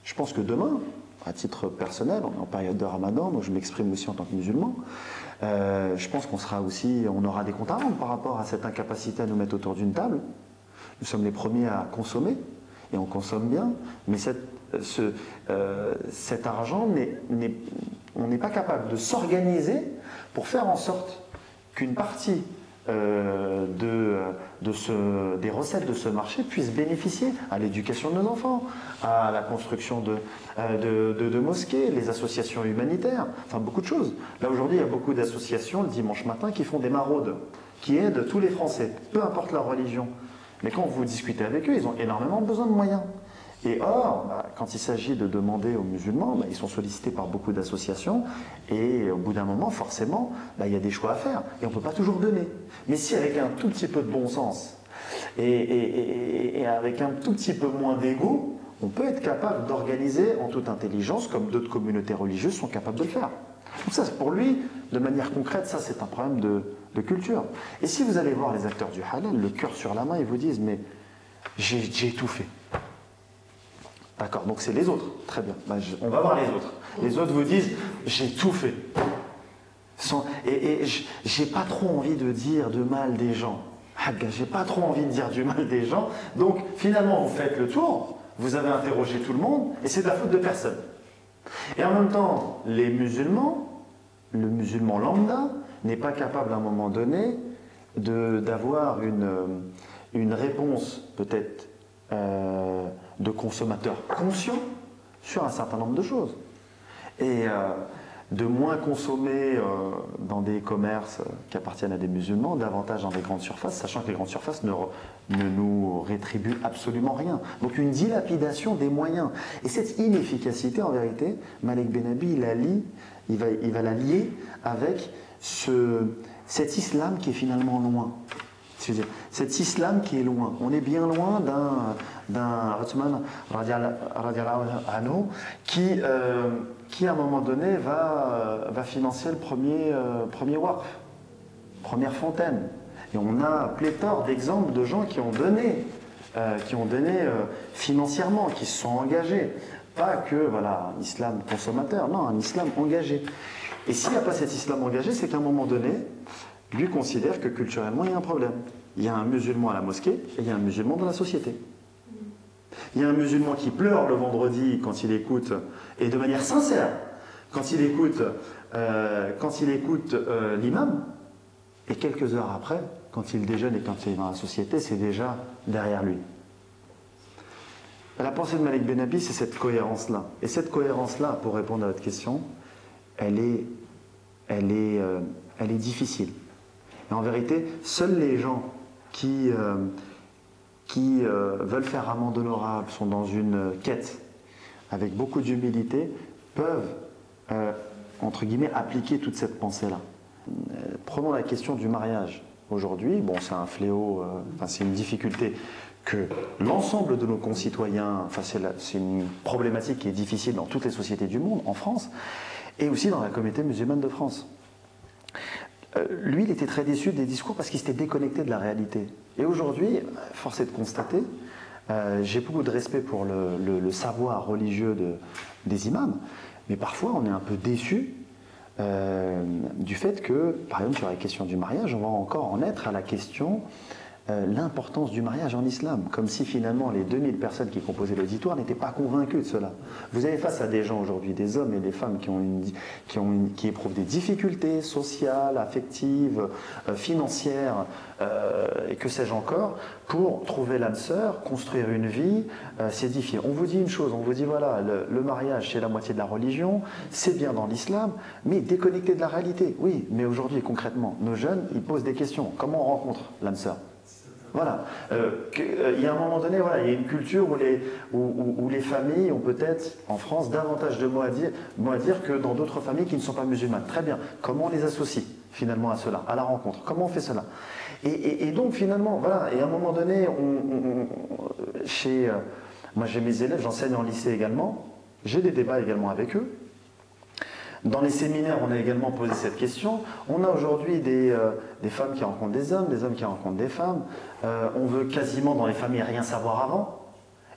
Je pense que demain, à titre personnel, on est en période de Ramadan, donc je m'exprime aussi en tant que musulman, je pense on aura des comptes à rendre par rapport à cette incapacité à nous mettre autour d'une table. Nous sommes les premiers à consommer, et on consomme bien, mais cet argent, on n'est pas capable de s'organiser pour faire en sorte qu'une partie des recettes de ce marché puissent bénéficier à l'éducation de nos enfants, à la construction de mosquées, les associations humanitaires, enfin beaucoup de choses. Là aujourd'hui, il y a beaucoup d'associations le dimanche matin qui font des maraudes, qui aident tous les Français, peu importe leur religion. Mais quand vous discutez avec eux, ils ont énormément besoin de moyens. Et or, quand il s'agit de demander aux musulmans, ils sont sollicités par beaucoup d'associations, et au bout d'un moment, forcément, il y a des choix à faire, et on ne peut pas toujours donner. Mais si avec un tout petit peu de bon sens, et avec un tout petit peu moins d'ego, on peut être capable d'organiser en toute intelligence, comme d'autres communautés religieuses sont capables de le faire. Donc ça, pour lui, de manière concrète, ça c'est un problème de culture. Et si vous allez voir les acteurs du halal, le cœur sur la main, ils vous disent, mais j'ai tout fait. D'accord, donc c'est les autres. Très bien. On va voir les autres. Les autres vous disent, j'ai tout fait. Et j'ai pas trop envie de dire de mal des gens. J'ai pas trop envie de dire du mal des gens. Donc finalement, vous faites le tour, vous avez interrogé tout le monde, et c'est de la faute de personne. Et en même temps, le musulman lambda n'est pas capable à un moment donné d'avoir une réponse peut-être de consommateur conscient sur un certain nombre de choses. Et de moins consommer dans des commerces qui appartiennent à des musulmans, davantage dans des grandes surfaces, sachant que les grandes surfaces ne nous rétribuent absolument rien. Donc une dilapidation des moyens. Et cette inefficacité, en vérité, Malik Benabi, il va la lier avec cet islam qui est finalement loin. C'est-à-dire, cet islam qui est loin. On est bien loin d'un Uthman radiallahu anhu qui à un moment donné va financer le premier waqf, première fontaine. Et on a pléthore d'exemples de gens qui ont donné financièrement, qui se sont engagés. Pas que un islam consommateur, non, un islam engagé. Et s'il n'y a pas cet islam engagé, c'est qu'à un moment donné, lui considère que culturellement, il y a un problème. Il y a un musulman à la mosquée et il y a un musulman dans la société. Il y a un musulman qui pleure le vendredi quand il écoute, et de manière sincère, quand il écoute l'imam, et quelques heures après, quand il déjeune et quand il est dans la société, c'est déjà derrière lui. La pensée de Malik Benabi, c'est cette cohérence-là. Et cette cohérence-là, pour répondre à votre question, elle est difficile. Et en vérité, seuls les gens qui veulent faire amende honorable, sont dans une quête avec beaucoup d'humilité, peuvent, entre guillemets, appliquer toute cette pensée-là. Prenons la question du mariage. Aujourd'hui, bon, c'est un fléau, c'est une difficulté que l'ensemble de nos concitoyens, c'est une problématique qui est difficile dans toutes les sociétés du monde, en France, et aussi dans la communauté musulmane de France. Lui, il était très déçu des discours parce qu'il s'était déconnecté de la réalité. Et aujourd'hui, force est de constater, j'ai beaucoup de respect pour le savoir religieux des imams, mais parfois on est un peu déçu du fait que, par exemple, sur la question du mariage, on va encore en être à la question l'importance du mariage en islam, comme si finalement les 2000 personnes qui composaient l'auditoire n'étaient pas convaincues de cela. Vous avez face à des gens aujourd'hui, des hommes et des femmes qui éprouvent des difficultés sociales, affectives, financières, et que sais-je encore, pour trouver l'âme sœur, construire une vie, s'édifier. On vous dit une chose, on vous dit voilà, le mariage c'est la moitié de la religion, c'est bien dans l'islam, mais déconnecté de la réalité. Oui, mais aujourd'hui concrètement, nos jeunes, ils posent des questions. Comment on rencontre l'âme sœur ? Voilà. Il y a un moment donné, il y a une culture où les familles ont peut-être, en France, davantage de mots à dire que dans d'autres familles qui ne sont pas musulmanes. Très bien. Comment on les associe finalement à cela, à la rencontre? Comment on fait cela? Et donc finalement, voilà. Et à un moment donné, moi j'ai mes élèves, j'enseigne en lycée également. J'ai des débats également avec eux. Dans les séminaires, on a également posé cette question. On a aujourd'hui des femmes qui rencontrent des hommes qui rencontrent des femmes. On veut quasiment dans les familles rien savoir avant.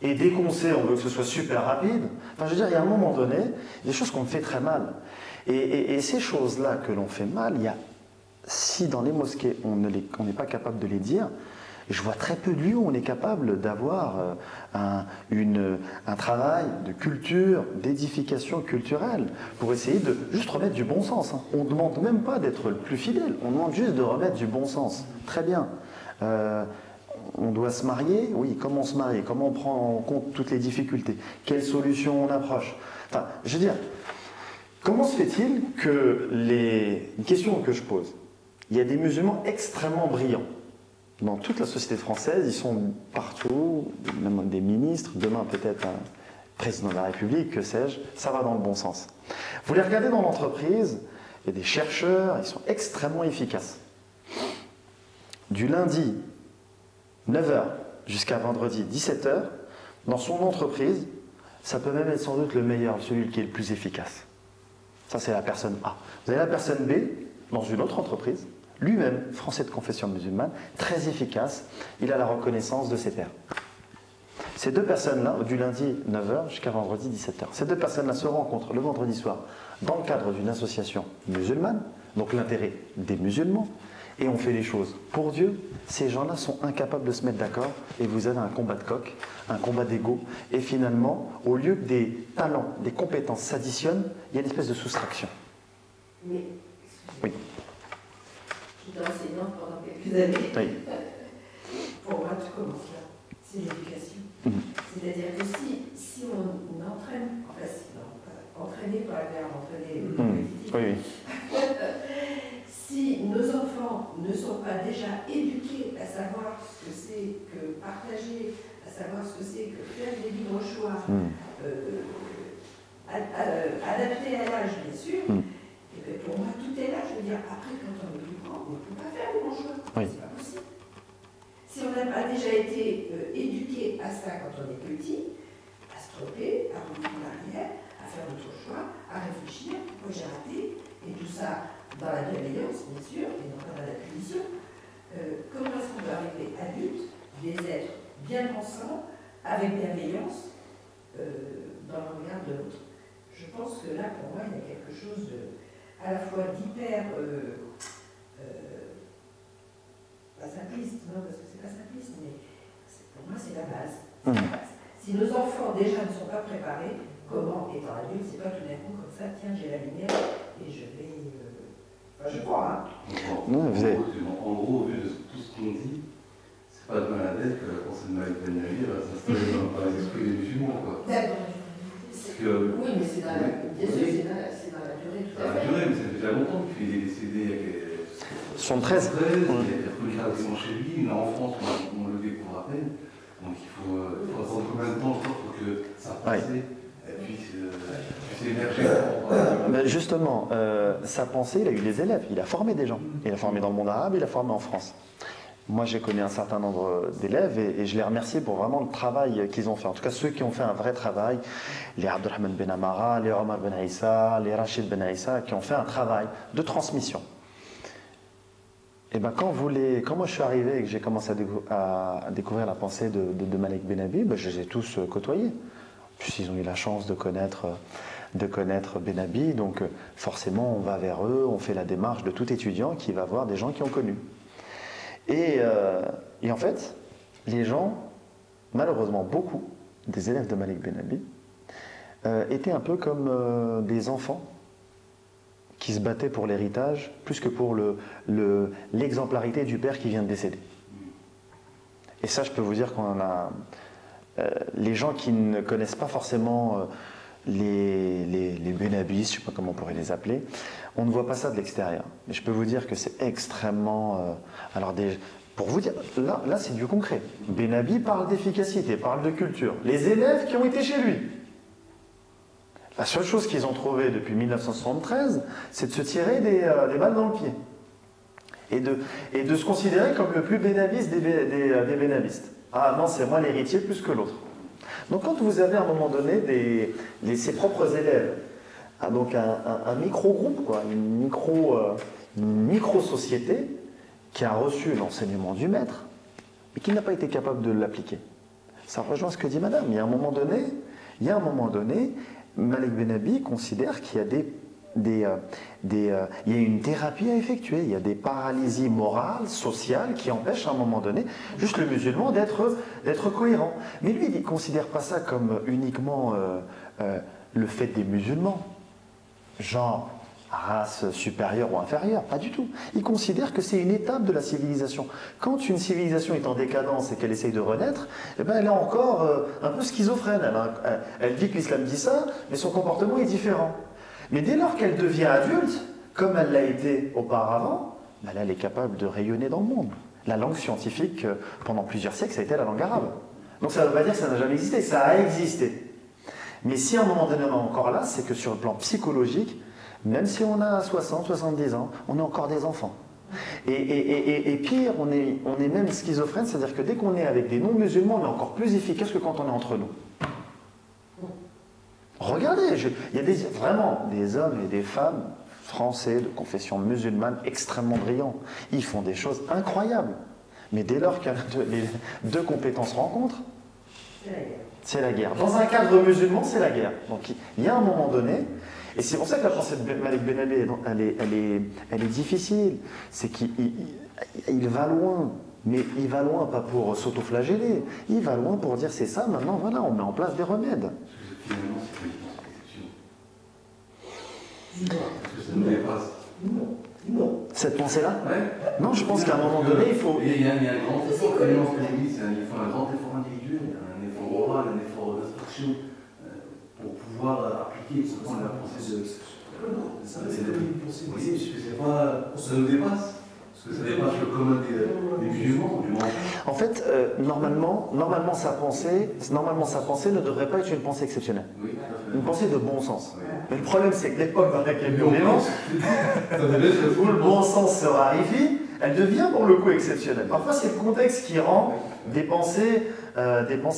Et dès qu'on sait, on veut que ce soit super rapide. Enfin, je veux dire, il y a un moment donné, des choses qu'on fait très mal. Et ces choses-là que l'on fait mal, si dans les mosquées, on n'est pas capable de les dire, je vois très peu de lieux où on est capable d'avoir un travail de culture, d'édification culturelle, pour essayer de juste remettre du bon sens. Hein. On ne demande même pas d'être le plus fidèle, on demande juste de remettre du bon sens. Très bien. On doit se marier, oui, comment on se marie, comment on prend en compte toutes les difficultés, quelles solutions on approche. Enfin, je veux dire, comment se fait-il que une question que je pose, il y a des musulmans extrêmement brillants. Dans toute la société française, ils sont partout, même des ministres, demain peut-être un président de la République, que sais-je, ça va dans le bon sens. Vous les regardez dans l'entreprise, il y a des chercheurs, ils sont extrêmement efficaces. Du lundi 9h jusqu'à vendredi 17h, dans son entreprise, ça peut même être sans doute le meilleur, celui qui est le plus efficace. Ça, c'est la personne A. Vous avez la personne B, dans une autre entreprise, lui-même, français de confession musulmane, très efficace, il a la reconnaissance de ses pairs. Ces deux personnes-là, du lundi 9h jusqu'à vendredi 17h, ces deux personnes-là se rencontrent le vendredi soir dans le cadre d'une association musulmane, donc l'intérêt des musulmans, et on fait les choses pour Dieu. Ces gens-là sont incapables de se mettre d'accord et vous avez un combat de coq, un combat d'ego, et finalement, au lieu que des talents, des compétences s'additionnent, il y a une espèce de soustraction. Mais, oui. J'étais enseignante pendant quelques années. Oui. Pour moi, tout commence là. C'est l'éducation. C'est-à-dire que si on entraîne, enfin, entraîner par le verbe, entraîner oui. Si nos enfants ne sont pas déjà éduqués à savoir ce que c'est que partager, à savoir ce que c'est que faire des libres choix, adaptés à l'âge, bien sûr, et bien pour moi, tout est là. Je veux dire, après, quand on est plus grand, on ne peut pas faire les bons choix. Oui. C'est pas possible. Si on n'a pas déjà été éduqué à ça quand on est petit, à se tromper, à revenir en arrière, à faire d'autres choix, à réfléchir, pourquoi j'ai raté, et tout ça dans la bienveillance, bien sûr, et non pas dans la punition. Comment est-ce qu'on peut arriver adulte, des êtres bien pensants, avec bienveillance, dans le regard de l'autre? Je pense que là, pour moi, il y a quelque chose à la fois d'hyper pas simpliste, non, parce que c'est pas simpliste, mais pour moi, c'est la base. Si nos enfants déjà ne sont pas préparés, comment, étant adulte, c'est pas tout d'un coup comme ça, tiens, j'ai la lumière et je vais. Enfin, je crois, hein. En gros, vu de tout ce qu'on dit, c'est pas de mal à tête que la pensée de Malik Ben Nabi va s'installer dans les esprits des musulmans, quoi. D'accord. Oui, mais c'est dans la durée, tout à fait. Dans la durée, mais ça fait déjà longtemps qu'il est décédé. Il y a 73. Il y a des radiations chez lui, mais en France, on le découvre à peine. Donc il faut attendre combien de temps pour que sa pensée puisse émerger. Ben justement, sa pensée, il a eu des élèves, il a formé des gens. Il a formé dans le monde arabe, il a formé en France. Moi, j'ai connu un certain nombre d'élèves et je les remercie pour vraiment le travail qu'ils ont fait. En tout cas, ceux qui ont fait un vrai travail, les Abdelrahman Ben Amara, les Omar Ben Aïssa, les Rachid Ben Aïssa, qui ont fait un travail de transmission. Et ben quand moi je suis arrivé et que j'ai commencé à découvrir la pensée de Malik Ben Nabi, ben je les ai tous côtoyés. Puis ils ont eu la chance de connaître Ben Nabi, donc forcément on va vers eux, on fait la démarche de tout étudiant qui va voir des gens qui ont connu. Et en fait, les gens, malheureusement beaucoup des élèves de Malik Ben Nabi, étaient un peu comme des enfants qui se battaient pour l'héritage plus que pour l'exemplarité du père qui vient de décéder. Et ça, je peux vous dire qu'on en a... les gens qui ne connaissent pas forcément les bénabis, je ne sais pas comment on pourrait les appeler, on ne voit pas ça de l'extérieur. Mais je peux vous dire que c'est extrêmement... pour vous dire, là c'est du concret. Benabi parle d'efficacité, parle de culture. Les élèves qui ont été chez lui. La seule chose qu'ils ont trouvé depuis 1973, c'est de se tirer des balles dans le pied. Et de se considérer comme le plus bénabiste des bénabistes. Ah non, c'est moi l'héritier plus que l'autre. Donc quand vous avez à un moment donné ses propres élèves, donc un micro-groupe, quoi, une micro-société qui a reçu l'enseignement du maître et qui n'a pas été capable de l'appliquer. Ça rejoint ce que dit madame. Il y a un moment donné, Malik Benabi considère qu'il y a il y a une thérapie à effectuer, il y a des paralysies morales, sociales qui empêchent à un moment donné juste le musulman d'être cohérent. Mais lui, il ne considère pas ça comme uniquement le fait des musulmans, genre race supérieure ou inférieure, pas du tout. Il considère que c'est une étape de la civilisation. Quand une civilisation est en décadence et qu'elle essaye de renaître, eh ben elle est encore un peu schizophrène. Elle dit que l'islam dit ça, mais son comportement est différent. Mais dès lors qu'elle devient adulte, comme elle l'a été auparavant, ben là, elle est capable de rayonner dans le monde. La langue scientifique, pendant plusieurs siècles, ça a été la langue arabe. Donc ça ne veut pas dire que ça n'a jamais existé, ça a existé. Mais si à un moment donné on est encore là, c'est que sur le plan psychologique, même si on a 60, 70 ans, on est encore des enfants. Et pire, on est même schizophrène, c'est-à-dire que dès qu'on est avec des non-musulmans, on est encore plus efficace que quand on est entre nous. Regardez, il y a vraiment des hommes et des femmes français de confession musulmane extrêmement brillants. Ils font des choses incroyables. Mais dès lors que les deux compétences se rencontrent, c'est la guerre. Dans un cadre musulman, c'est la guerre. Donc il y a un moment donné, et c'est pour ça que la pensée de Malik Benabi, elle est difficile. C'est qu'il va loin. Mais il va loin pas pour s'autoflageller. Il va loin pour dire c'est ça, maintenant voilà, on met en place des remèdes. Finalement, c'est une exception. Parce que ça nous dépasse. Non. Cette pensée-là? Ouais. Non, je pense qu'à un moment donné, il faut... Il y a un grand effort, il faut un grand effort individuel, un effort moral, un effort d'instruction pour pouvoir appliquer justement la pensée de... Ça nous dépasse. Parce que ça dépasse le commun des musulmans, du monde. En fait, normalement, sa pensée ne devrait pas être une pensée exceptionnelle. Oui, tout à fait. Une pensée de bon sens. Oui. Mais le problème, c'est que l'époque dans laquelle nous vivons, où le bon sens se raréfie, elle devient pour le coup exceptionnelle. Parfois, c'est le contexte qui rend des pensées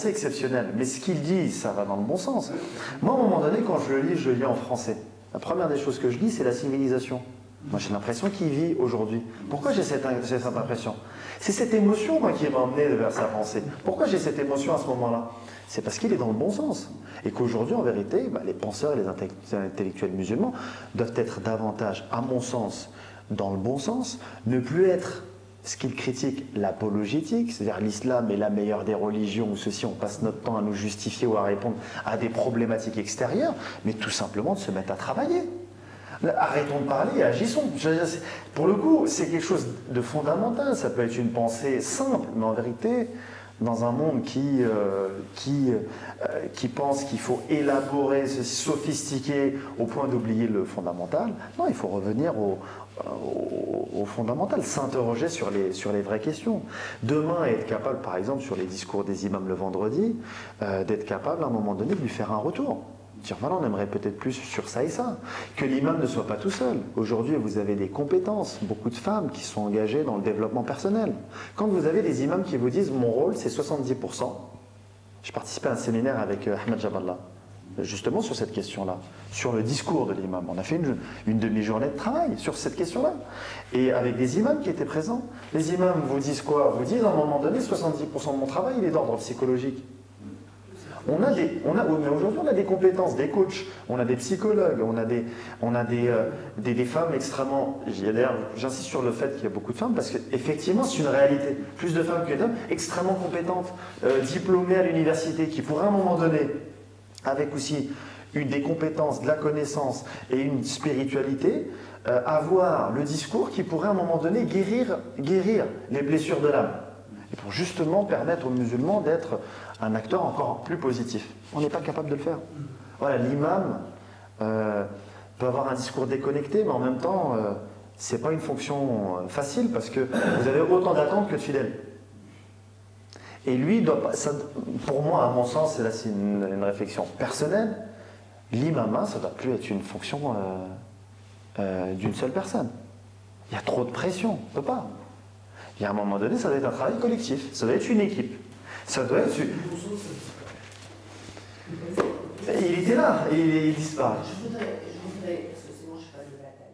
exceptionnelles. Mais ce qu'il dit, ça va dans le bon sens. Moi, à un moment donné, quand je le lis en français. La première des choses que je lis, c'est la civilisation. Moi, j'ai l'impression qu'il vit aujourd'hui. Pourquoi j'ai cette impression? C'est cette émotion, moi, qui m'a emmené vers sa pensée. Pourquoi j'ai cette émotion à ce moment-là? C'est parce qu'il est dans le bon sens. Et qu'aujourd'hui, en vérité, les penseurs et les intellectuels musulmans doivent être davantage, à mon sens, dans le bon sens, ne plus être ce qu'ils critiquent, l'apologétique, c'est-à-dire l'islam est la meilleure des religions, où ceci, on passe notre temps à nous justifier ou à répondre à des problématiques extérieures, mais tout simplement de se mettre à travailler. Arrêtons de parler et agissons. Pour le coup, c'est quelque chose de fondamental. Ça peut être une pensée simple, mais en vérité, dans un monde qui pense qu'il faut élaborer, se sophistiquer au point d'oublier le fondamental, non, il faut revenir au fondamental, s'interroger sur les vraies questions. Demain, être capable, par exemple, sur les discours des imams le vendredi, d'être capable à un moment donné de lui faire un retour. Dire voilà, on aimerait peut-être plus sur ça et ça. Que l'imam ne soit pas tout seul. Aujourd'hui, vous avez des compétences, beaucoup de femmes qui sont engagées dans le développement personnel. Quand vous avez des imams qui vous disent mon rôle c'est 70%, j'ai participé à un séminaire avec Ahmed Jaballah, justement sur cette question-là, sur le discours de l'imam. On a fait une demi-journée de travail sur cette question-là. Et avec des imams qui étaient présents. Les imams vous disent quoi? Vous disent à un moment donné 70% de mon travail il est d'ordre psychologique. Mais aujourd'hui, on a des compétences, des coachs, on a des psychologues, on a des femmes extrêmement... D'ailleurs, j'insiste sur le fait qu'il y a beaucoup de femmes, parce qu'effectivement, c'est une réalité. Plus de femmes que d'hommes, extrêmement compétentes, diplômées à l'université, qui pourraient à un moment donné, avec aussi des compétences, de la connaissance et une spiritualité, avoir le discours qui pourrait à un moment donné guérir les blessures de l'âme. Et pour justement permettre aux musulmans d'être un acteur encore plus positif. On n'est pas capable de le faire. Voilà, l'imam peut avoir un discours déconnecté, mais en même temps, c'est pas une fonction facile parce que vous avez autant d'attentes que de fidèles. Et lui, pour moi, à mon sens, et là c'est une réflexion personnelle, l'imama, ça ne doit plus être une fonction d'une seule personne. Il y a trop de pression, on ne peut pas. Il y a un moment donné, ça doit être un travail collectif, ça doit être une équipe. Ça doit être... Il était là, et il disparaît. Je voudrais, parce que sinon je ne sais pas de la tête.